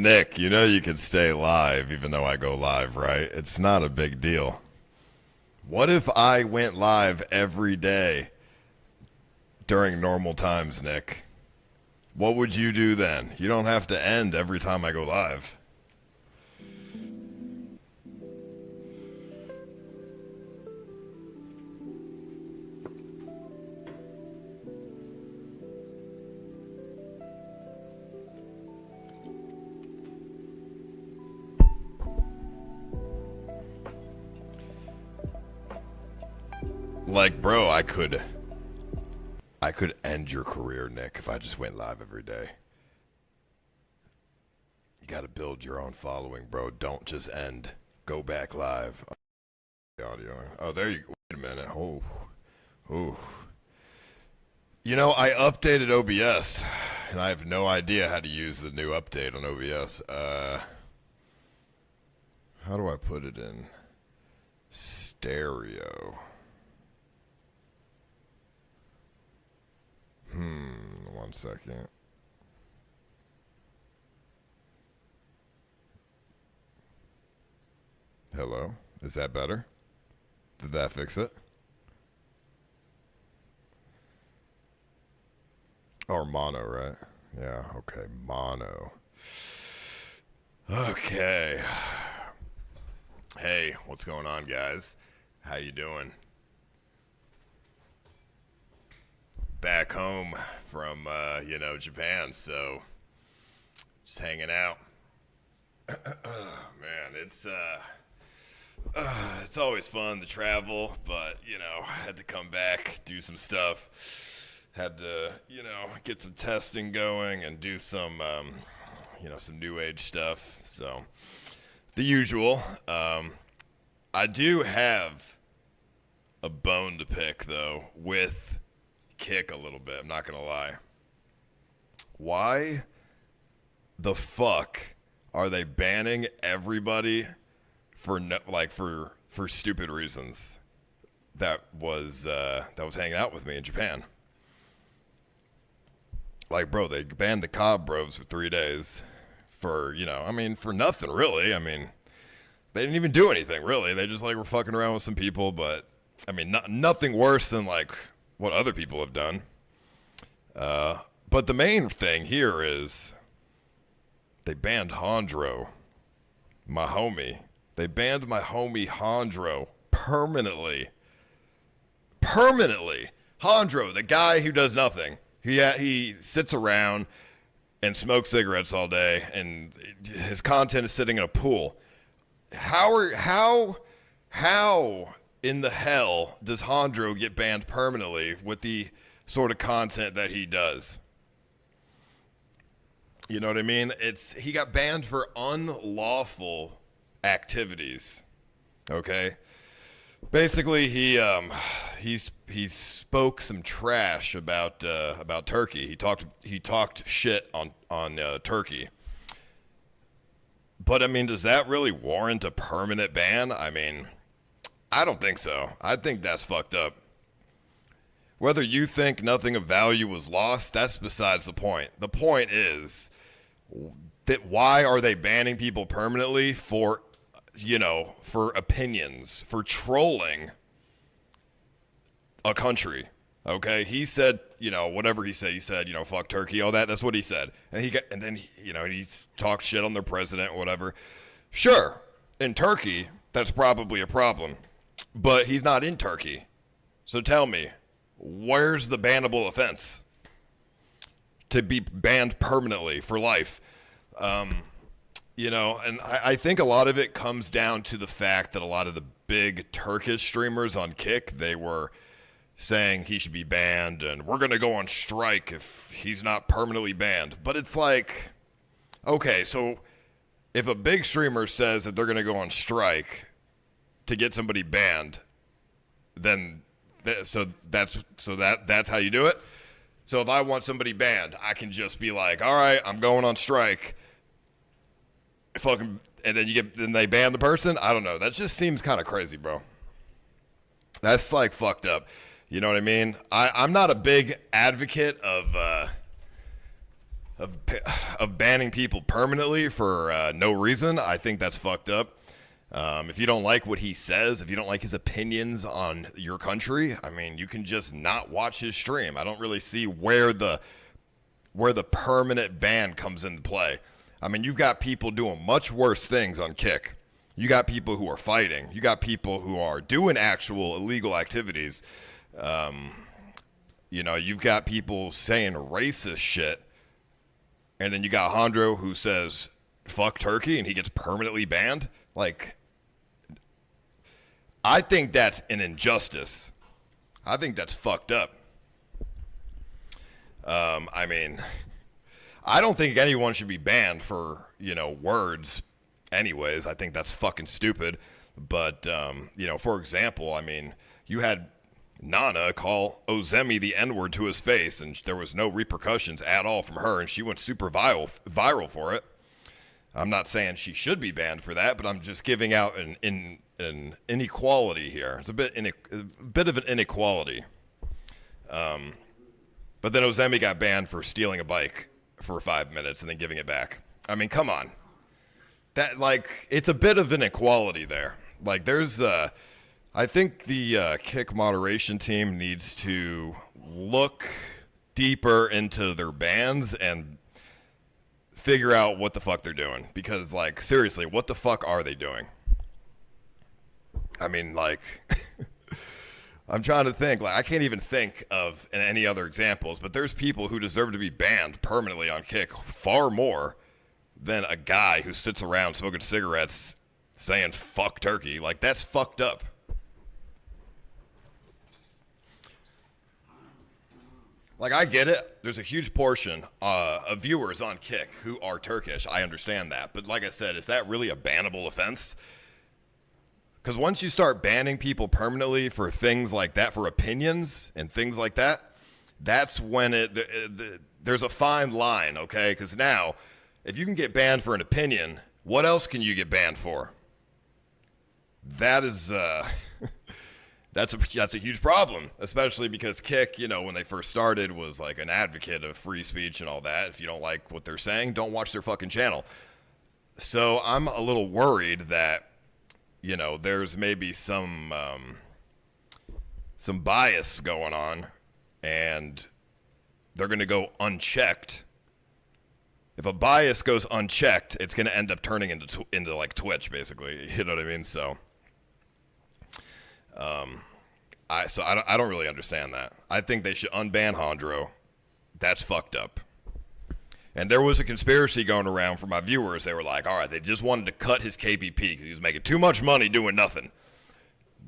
Nick, you know you can stay live even though I go live, right? It's not a big deal. What if I went live every day during normal times, Nick? What would you do then? You don't have to end every time I go live. Like, bro, I could end your career, Nick, if I just went live every day. You got to build your own following, bro. Don't just end. Go back live. Audio. Oh, there you go. Wait a minute. Oh. You know, I updated OBS, and I have no idea how to use the new update on OBS. How do I put it in stereo? 1 second. Hello? Is that better? Did that fix it? Or mono, right? Yeah, okay, mono. Okay. Hey, what's going on, guys? How you doing? Back home from, Japan, so just hanging out. Man, it's always fun to travel, but, had to come back, do some stuff. Had to, get some testing going and do some, some new age stuff. So, the usual. I do have a bone to pick, though, with Kick a little bit. I'm not going to lie. Why the fuck are they banning everybody for stupid reasons that was hanging out with me in Japan? Like, bro, they banned the Cobb Bros for 3 days for, for nothing really. They didn't even do anything really. They just were fucking around with some people, but nothing worse than what other people have done. But the main thing here is they banned Hondro, my homie. They banned my homie Hondro permanently. Permanently. Hondro, the guy who does nothing. He sits around and smokes cigarettes all day, and his content is sitting in a pool. How in the hell does Hondro get banned permanently with the sort of content that he does? You know what I mean? He got banned for unlawful activities. Okay? Basically, he spoke some trash about Turkey. He talked shit on Turkey. But does that really warrant a permanent ban? I don't think so. I think that's fucked up. Whether you think nothing of value was lost, that's besides the point. The point is that why are they banning people permanently for opinions, for trolling a country? Okay, he said, whatever he said, fuck Turkey, all that. That's what he said, and then he's talked shit on their president, whatever. Sure, in Turkey, that's probably a problem, but he's not in Turkey. So tell me, where's the bannable offense to be banned permanently for life? And I think a lot of it comes down to the fact that a lot of the big Turkish streamers on Kick, they were saying he should be banned and we're going to go on strike if he's not permanently banned. But it's like, okay, so if a big streamer says that they're going to go on strike to get somebody banned, then that's how you do it. So if I want somebody banned, I can just be like, all right, I'm going on strike. Fucking, and then they ban the person. I don't know. That just seems kind of crazy, bro. That's fucked up. You know what I mean? I'm not a big advocate of of of banning people permanently for no reason. I think that's fucked up. If you don't like what he says, if you don't like his opinions on your country, I mean, you can just not watch his stream. I don't really see where the permanent ban comes into play. I mean, you've got people doing much worse things on Kick. You got people who are fighting. You got people who are doing actual illegal activities. You've got people saying racist shit. And then you got Hondro who says, fuck Turkey, and he gets permanently banned. Like, I think that's an injustice. I think that's fucked up. I mean, I don't think anyone should be banned for, words anyways. I think that's fucking stupid. But, for example, I mean, you had Nana call Ozemi the N-word to his face, and there was no repercussions at all from her, and she went super viral for it. I'm not saying she should be banned for that, but I'm just giving out an inequality here. It's a bit of an inequality. But then Ozemi got banned for stealing a bike for 5 minutes and then giving it back. I mean, come on. It's a bit of an equality there. Like, there's, I think the Kick moderation team needs to look deeper into their bans and figure out what the fuck they're doing. Because, like, seriously, what the fuck are they doing? I mean, like, I'm trying to think. Like, I can't even think of any other examples, but there's people who deserve to be banned permanently on Kick far more than a guy who sits around smoking cigarettes saying fuck Turkey. Like, that's fucked up. Like, I get it. There's a huge portion of viewers on Kick who are Turkish. I understand that. But like I said, is that really a bannable offense? Because once you start banning people permanently for things like that, for opinions and things like that, that's when there's a fine line, okay? Because now, if you can get banned for an opinion, what else can you get banned for? That is, that's a huge problem, especially because Kick, when they first started, was like an advocate of free speech and all that. If you don't like what they're saying, don't watch their fucking channel. So I'm a little worried that, there's maybe some bias going on, and they're going to go unchecked. If a bias goes unchecked, it's going to end up turning into like Twitch, basically. You know what I mean? So, I don't really understand that. I think they should unban Hondro. That's fucked up. And there was a conspiracy going around for my viewers. They were like, all right, they just wanted to cut his KBP because he was making too much money doing nothing.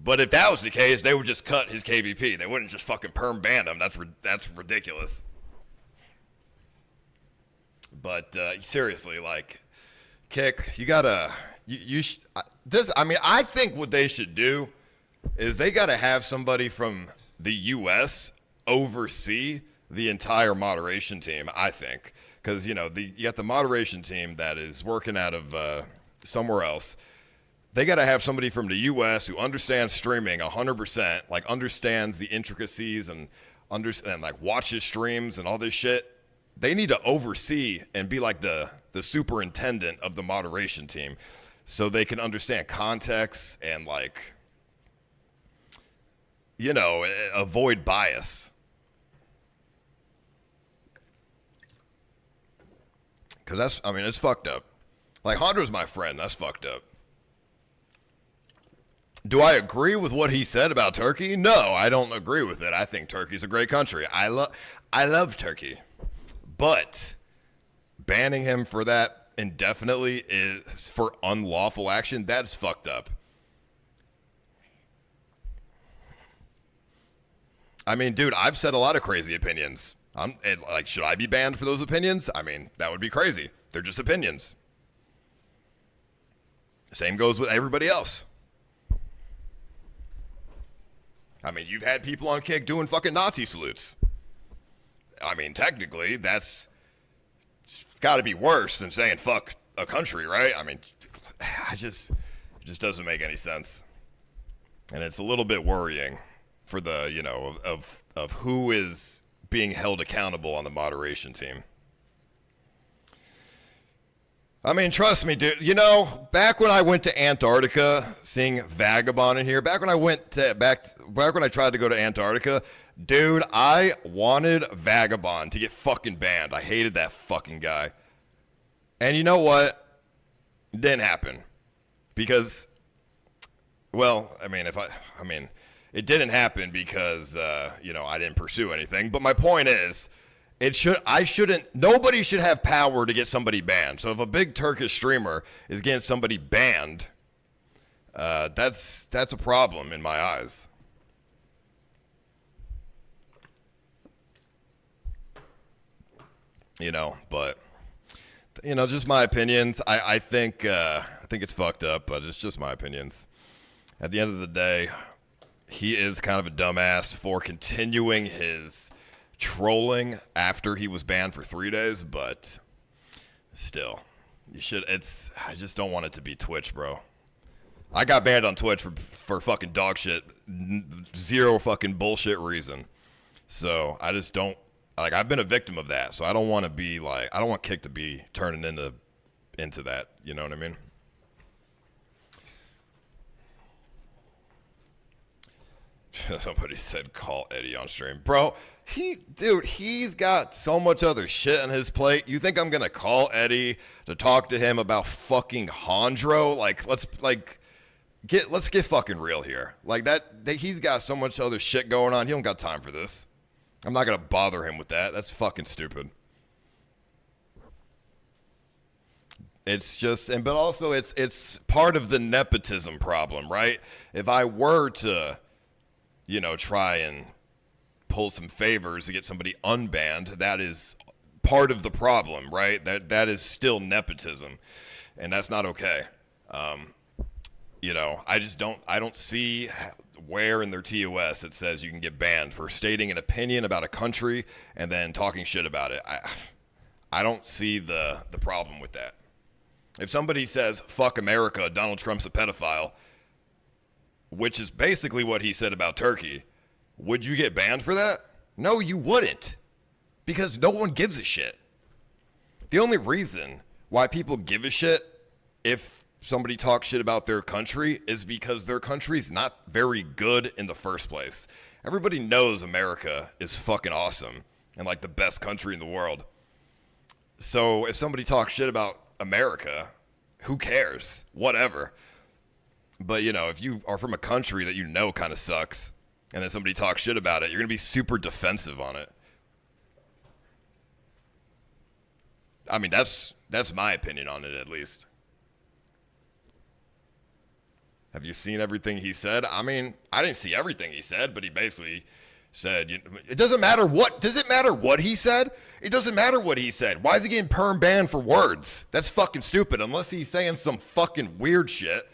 But if that was the case, they would just cut his KBP. They wouldn't just fucking perm ban him. That's ridiculous. But seriously, like, Kick, you gotta, I think what they should do is they gotta have somebody from the U.S. oversee the entire moderation team, I think. Because, you got the moderation team that is working out of somewhere else. They got to have somebody from the U.S. who understands streaming 100%, like understands the intricacies and like watches streams and all this shit. They need to oversee and be like the superintendent of the moderation team so they can understand context and, like, avoid bias. Because it's fucked up. Like, Hondro's my friend. That's fucked up. Do I agree with what he said about Turkey? No, I don't agree with it. I think Turkey's a great country. I love Turkey. But banning him for that indefinitely is for unlawful action. That's fucked up. I mean, dude, I've said a lot of crazy opinions. Should I be banned for those opinions? I mean, that would be crazy. They're just opinions. Same goes with everybody else. I mean, you've had people on Kick doing fucking Nazi salutes. I mean, technically, it's got to be worse than saying fuck a country, right? I mean, it just doesn't make any sense. And it's a little bit worrying for the, of who is being held accountable on the moderation team. I mean, trust me, dude. You know, back when I went to Antarctica, seeing Vagabond in here, back when I tried to go to Antarctica, dude, I wanted Vagabond to get fucking banned. I hated that fucking guy. And you know what? It didn't happen. Because, well, I mean, it didn't happen because, you know, I didn't pursue anything. But my point is, nobody should have power to get somebody banned. So if a big Turkish streamer is getting somebody banned, that's a problem in my eyes. You know, but, you know, just my opinions. I think it's fucked up, but it's just my opinions. At the end of the day, he is kind of a dumbass for continuing his trolling after he was banned for 3 days, but still, I just don't want it to be Twitch, bro. I got banned on Twitch for fucking dog shit, zero fucking bullshit reason. So I just don't, like, I've been a victim of that, so I don't want to be like, I don't want Kick to be turning into that, you know what I mean? Somebody said call Eddie on stream. Bro, he's got so much other shit on his plate. You think I'm going to call Eddie to talk to him about fucking Hondro? Like, let's get fucking real here. Like, he's got so much other shit going on. He don't got time for this. I'm not going to bother him with that. That's fucking stupid. It's just, but also it's part of the nepotism problem, right? If I were to, you know, try and pull some favors to get somebody unbanned, that is part of the problem, right? That is still nepotism, and that's not okay. You know, I don't see where in their TOS it says you can get banned for stating an opinion about a country and then talking shit about it. I don't see the problem with that. If somebody says, fuck America, Donald Trump's a pedophile, which is basically what he said about Turkey, would you get banned for that? No, you wouldn't. Because no one gives a shit. The only reason why people give a shit if somebody talks shit about their country is because their country's not very good in the first place. Everybody knows America is fucking awesome and like the best country in the world. So if somebody talks shit about America, who cares? Whatever. But, you know, if you are from a country that you know kind of sucks, and then somebody talks shit about it, you're going to be super defensive on it. I mean, that's my opinion on it, at least. Have you seen everything he said? I mean, I didn't see everything he said, but he basically said, it doesn't matter what, does it matter what he said? It doesn't matter what he said. Why is he getting perm banned for words? That's fucking stupid, unless he's saying some fucking weird shit.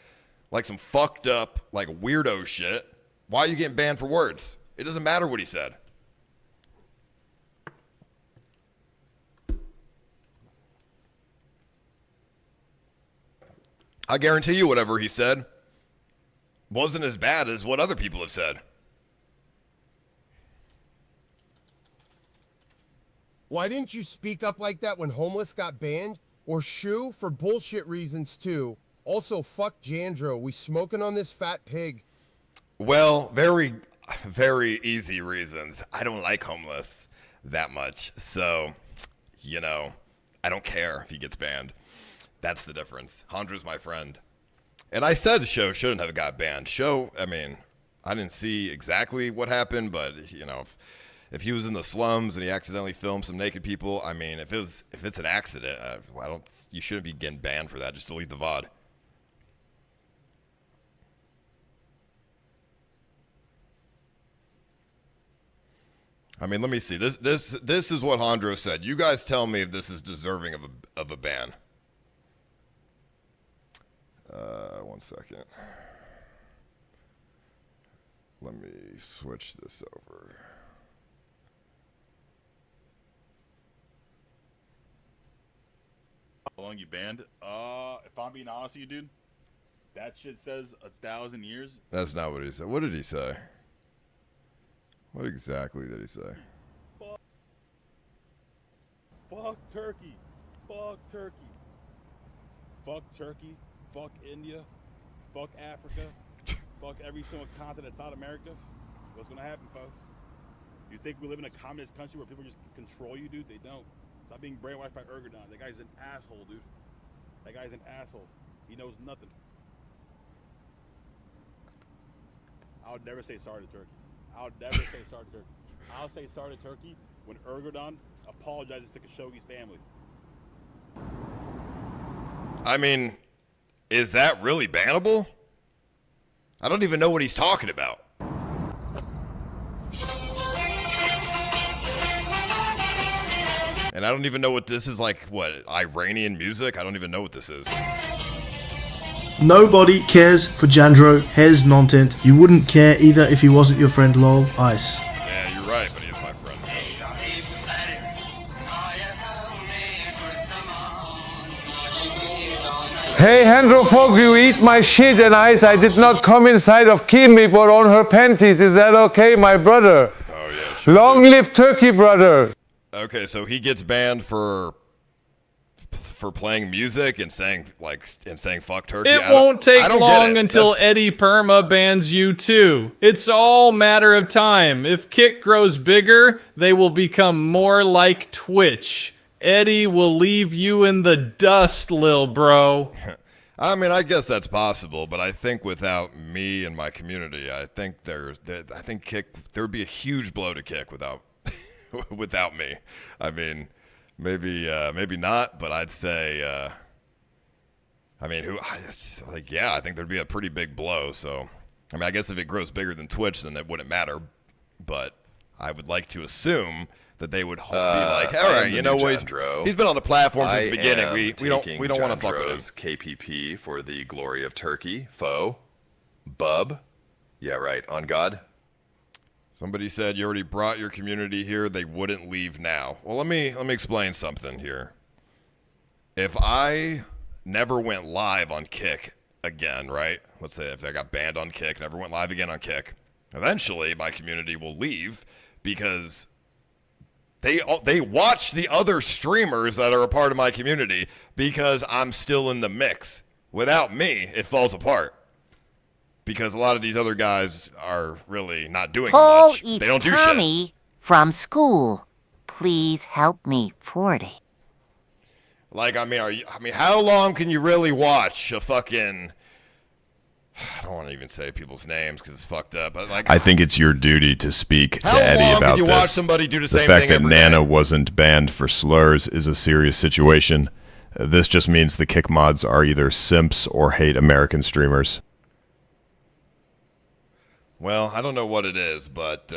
Like some fucked up, like weirdo shit. Why are you getting banned for words? It doesn't matter what he said. I guarantee you whatever he said wasn't as bad as what other people have said. Why didn't you speak up like that when Homeless got banned? Or Shoe for bullshit reasons too. Also, fuck Jandro. We smoking on this fat pig. Well, very, very easy reasons. I don't like Homeless that much. So, you know, I don't care if he gets banned. That's the difference. Hondra's my friend. And I said Show shouldn't have got banned. Show, I mean, I didn't see exactly what happened, but, you know, if he was in the slums and he accidentally filmed some naked people, I mean, if it's an accident, you shouldn't be getting banned for that. Just delete the VOD. I mean, let me see. This is what Hondro said. You guys tell me if this is deserving of a ban. 1 second. Let me switch this over. How long you banned? If I'm being honest with you, dude, that shit says 1,000 years. That's not what he said. What did he say? What exactly did he say? Fuck Turkey. Fuck Turkey. fuck Turkey, fuck India, fuck Africa, fuck every single continent South America, what's gonna happen, folks? You think we live in a communist country where people just control you, dude? They don't. Stop being brainwashed by Erdogan. That guy's an asshole, dude. That guy's an asshole. He knows nothing. I would never say sorry to Turkey. I would never say sorry to Turkey. I'll say sorry to Turkey when Erdogan apologizes to Khashoggi's family. I mean, is that really bannable? I don't even know what he's talking about. And I don't even know what this is, like, what, Iranian music? I don't even know what this is. Nobody cares for Jandro, Hez Nontent. You wouldn't care either if he wasn't your friend, lol, Ice. Yeah, you're right, but he is my friend. Hey, Hendro Folk, you eat my shit and Ice. I did not come inside of Kimi, but on her panties. Is that okay, my brother? Oh, yeah. Sure. Long live Turkey, brother. Okay, so he gets banned for playing music and saying fuck Turkey. It won't take I don't long get it. until Eddie Perma bans you too. It's all matter of time. If Kick grows bigger, they will become more like Twitch. Eddie will leave you in the dust, lil bro. I mean, I guess that's possible, but I think without me and my community, I think Kick, there would be a huge blow to Kick without without me. I mean, maybe not, but I'd say, I think there'd be a pretty big blow. So, I mean, I guess if it grows bigger than Twitch, then it wouldn't matter. But I would like to assume that they would be like, all right, you know what? He's been on the platform since the beginning. We don't want to fuck with him. KPP for the glory of Turkey. Foe. Bub. Yeah, right. On God. Somebody said you already brought your community here. They wouldn't leave now. Well, let me explain something here. If I never went live on Kick again, right? Let's say if I got banned on Kick, never went live again on Kick, eventually my community will leave because they watch the other streamers that are a part of my community because I'm still in the mix. Without me, it falls apart. Because a lot of these other guys are really not doing much. They don't do Tommy shit. From school. Please help me 40. Like, I mean, how long can you really watch a fucking? I don't want to even say people's names because it's fucked up. But like, I think it's your duty to speak to how Eddie long about can you this. watch somebody do the same fact thing that Nana wasn't banned for slurs is a serious situation. This just means the Kick mods are either simps or hate American streamers. Well, I don't know what it is, but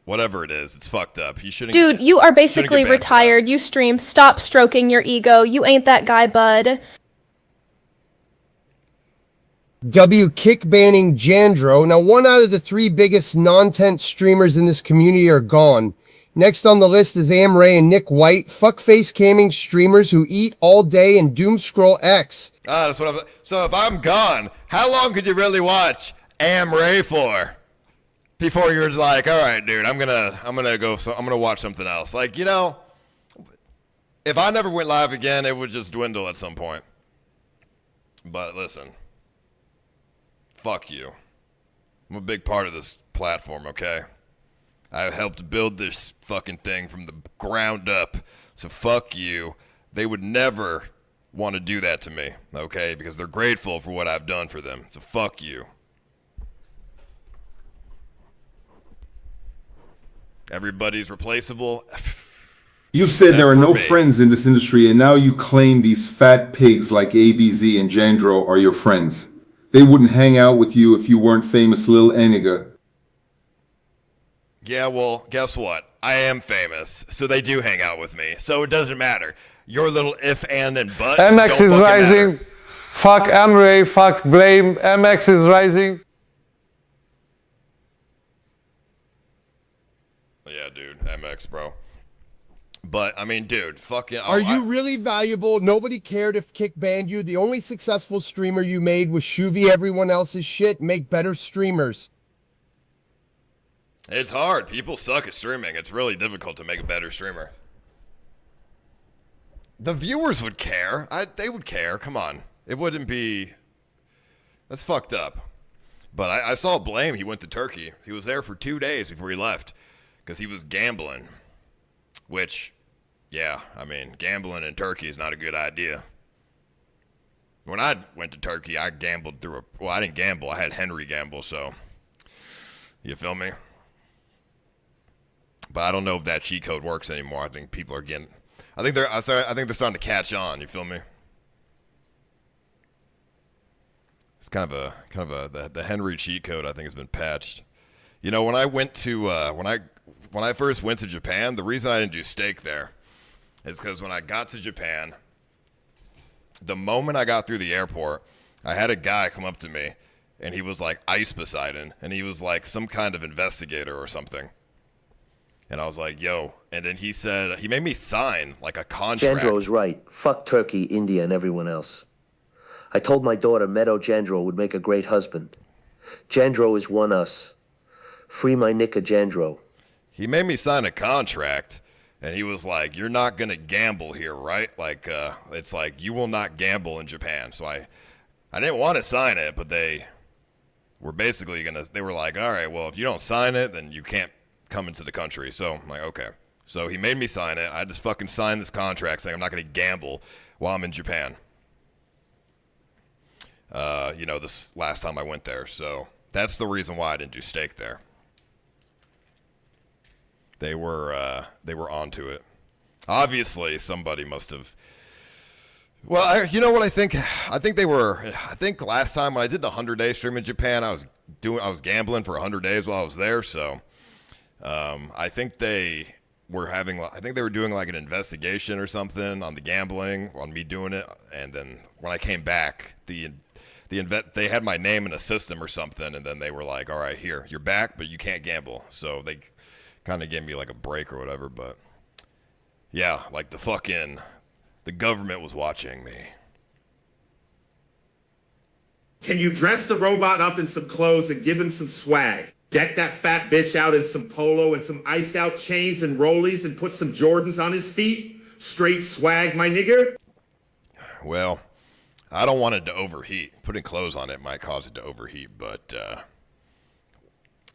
whatever it is, it's fucked up. You shouldn't. Dude, you are basically retired. You stream. Stop stroking your ego. You ain't that guy, bud. W kick banning Jandro. Now, 1 out of the 3 biggest non-tent streamers in this community are gone. Next on the list is Amray and Nick White, fuckface camming streamers who eat all day and doom scroll X. That's what so if I'm gone, how long could you really watch Amray for? Before you're like, all right, dude, I'm gonna watch something else. Like, you know, if I never went live again, it would just dwindle at some point. But listen, fuck you. I'm a big part of this platform, okay? I helped build this fucking thing from the ground up. So fuck you. They would never want to do that to me, okay? Because they're grateful for what I've done for them. So fuck you. Everybody's replaceable. You said there are no friends in this industry, and now you claim these fat pigs like ABZ and Jandro are your friends. They wouldn't hang out with you if you weren't famous Lil Eniga. Yeah, well, guess what? I am famous, so they do hang out with me. So it doesn't matter. Your little if, and buts MX don't is rising. Matter. Fuck Amray. Fuck Blame. MX is rising. Yeah, dude. MX, bro. But, I mean, dude, fucking... Are you really valuable? Nobody cared if Kick banned you. The only successful streamer you made was Shuvie everyone else's shit. Make better streamers. It's hard. People suck at streaming. It's really difficult to make a better streamer. The viewers would care. They would care. Come on. It wouldn't be. That's fucked up. But I saw Blame. He went to Turkey. He was there for 2 days before he left because he was gambling. Which, yeah, I mean, gambling in Turkey is not a good idea. When I went to Turkey, I gambled through well, I didn't gamble. I had Henry gamble, so. You feel me? But I don't know if that cheat code works anymore. I think people are getting. I think they're starting to catch on. You feel me? It's kind of a the Henry cheat code I think has been patched. You know, when I went to when I first went to Japan, the reason I didn't do steak there is because when I got to Japan, the moment I got through the airport, I had a guy come up to me, and he was like ICEPOSEIDON, and he was like some kind of investigator or something. And I was like, yo. And then he said, he made me sign like a contract. Jandro's right. Fuck Turkey, India, and everyone else. I told my daughter Meadow Jandro would make a great husband. Jandro is one us. Free my nigga Jandro. He made me sign a contract, and he was like, you're not going to gamble here, right? Like, it's like, you will not gamble in Japan. So I didn't want to sign it, but they were basically they were like, all right, well, if you don't sign it, then you can't come into the country. So I'm like, okay. So he made me sign it. I just fucking signed this contract saying I'm not going to gamble while I'm in Japan. You know, this last time I went there. So that's the reason why I didn't do steak there. They were onto it. Obviously, somebody must have. Well, you know what I think? I think last time when I did the 100-day stream in Japan, I was gambling for 100 days while I was there. So I think they were doing like an investigation or something on the gambling, on me doing it, and then when I came back, they had my name in a system or something, and then they were like, all right, here, you're back, but you can't gamble. So they kind of gave me like a break or whatever, but yeah, like the government was watching me. Can you dress the robot up in some clothes and give him some swag? Deck that fat bitch out in some polo and some iced out chains and rollies and put some Jordans on his feet? Straight swag, my nigger? Well, I don't want it to overheat. Putting clothes on it might cause it to overheat, but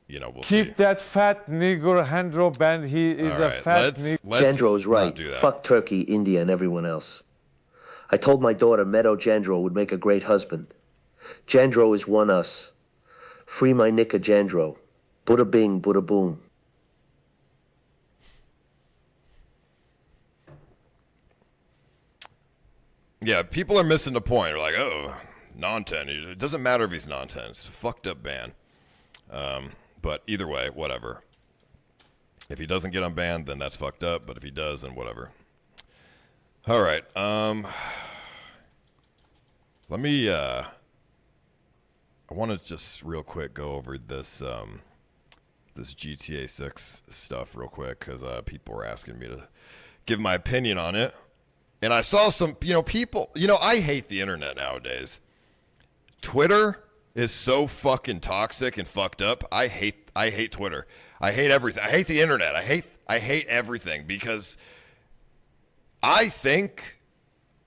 you know, we'll see. Keep that fat nigger Jandro band. He is a fat nigger. Jandro's right. Fuck Turkey, India, and everyone else. I told my daughter Meadow Jandro would make a great husband. Jandro is one us. Free my nigga Jandro. Buddha bing, Buddha boom. Yeah, people are missing the point. They're like, oh, non-10. It doesn't matter if he's non-10. It's a fucked up ban. But either way, whatever. If he doesn't get unbanned, then that's fucked up. But if he does, then whatever. All right. Let me. I want to just real quick go over this this GTA 6 stuff real quick because people were asking me to give my opinion on it, and I saw some people. I hate the internet nowadays. Twitter is so fucking toxic and fucked up. I hate Twitter. I hate everything. I hate the internet. I hate everything because I think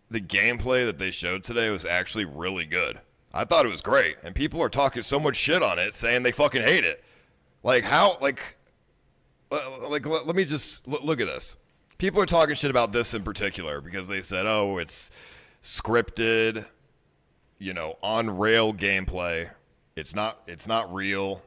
the gameplay that they showed today was actually really good. I thought it was great, and people are talking so much shit on it, saying they fucking hate it. Like how? Like let me just look at this. People are talking shit about this in particular because they said, "Oh, it's scripted." On rail gameplay. It's not real.